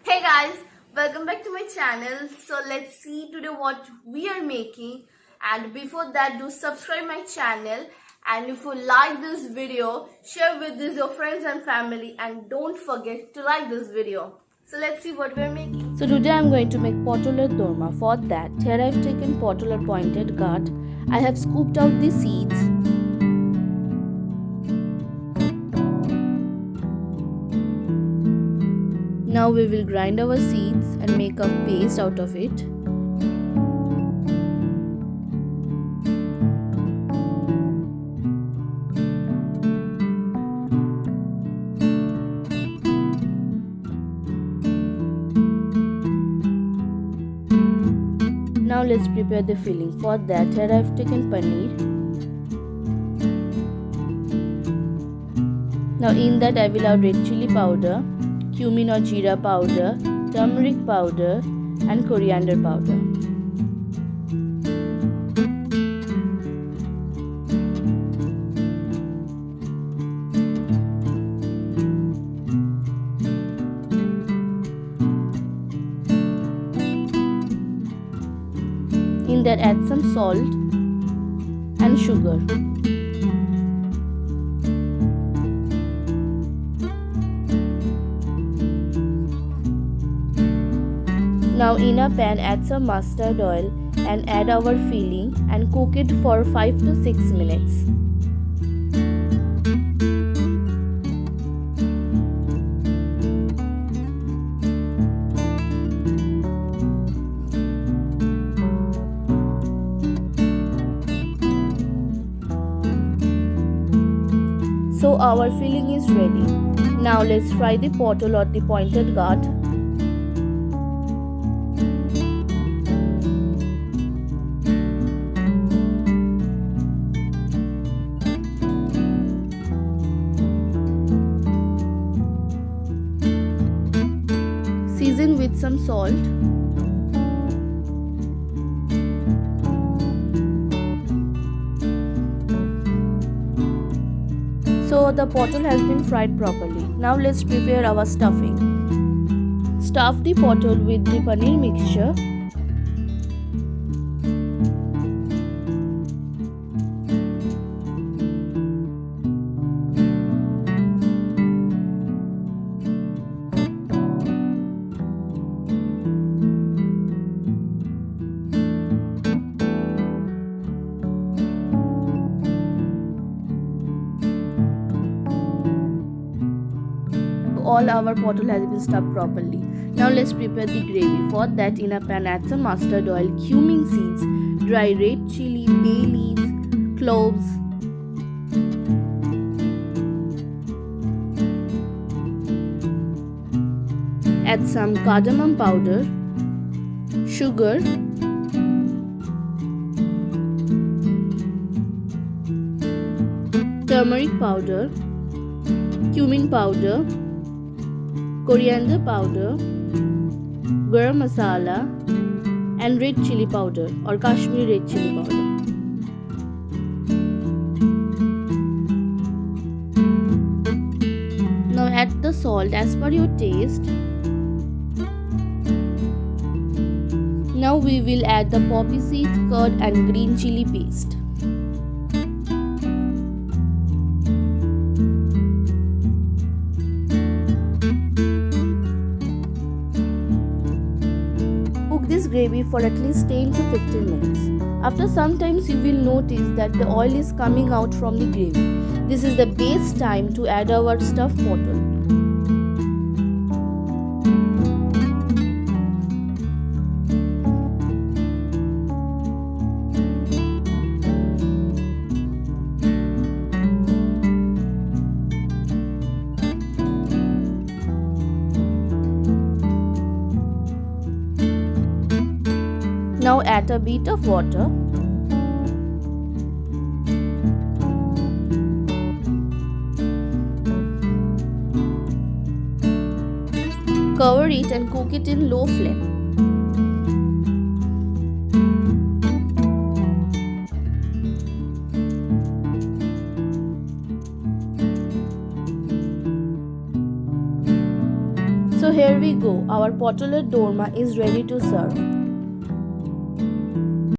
Hey guys, welcome back to my channel. So let's see today what we are making, and before that do subscribe my channel, and if you like this video share with this your friends and family, and don't forget to like this video. So let's see what we are making. So today I am going to make Potoler Dorma. For that, here I have taken Potoler pointed gourd. I have scooped out the seeds. Now we will grind our seeds and make a paste out of it. Now let's prepare the filling. For that, here I have taken paneer. Now in that I will add red chilli powder, cumin or jeera powder, turmeric powder and coriander powder. In that add some salt and sugar. Now in a pan add some mustard oil and add our filling and cook it for 5 to 6 minutes. So our filling is ready. Now let's fry the potal or the pointed gourd. Season with some salt. So the potal has been fried properly. Now let's prepare our stuffing. Stuff the potal with the paneer mixture. All our potal has been stuffed properly. Now let's prepare the gravy. For that, in a pan add some mustard oil, cumin seeds, dry red chilli, bay leaves, cloves, add some cardamom powder, sugar, turmeric powder, cumin powder, coriander powder, garam masala and red chilli powder or Kashmiri red chilli powder. Now add the salt as per your taste. Now we will add the poppy seed, curd and green chilli paste. This gravy for at least 10 to 15 minutes. After some times you will notice that the oil is coming out from the gravy. This is the best time to add our stuffed potal. Now add a bit of water. Cover it and cook it in low flame. So here Here we go, our Potoler Dorma is ready to serve.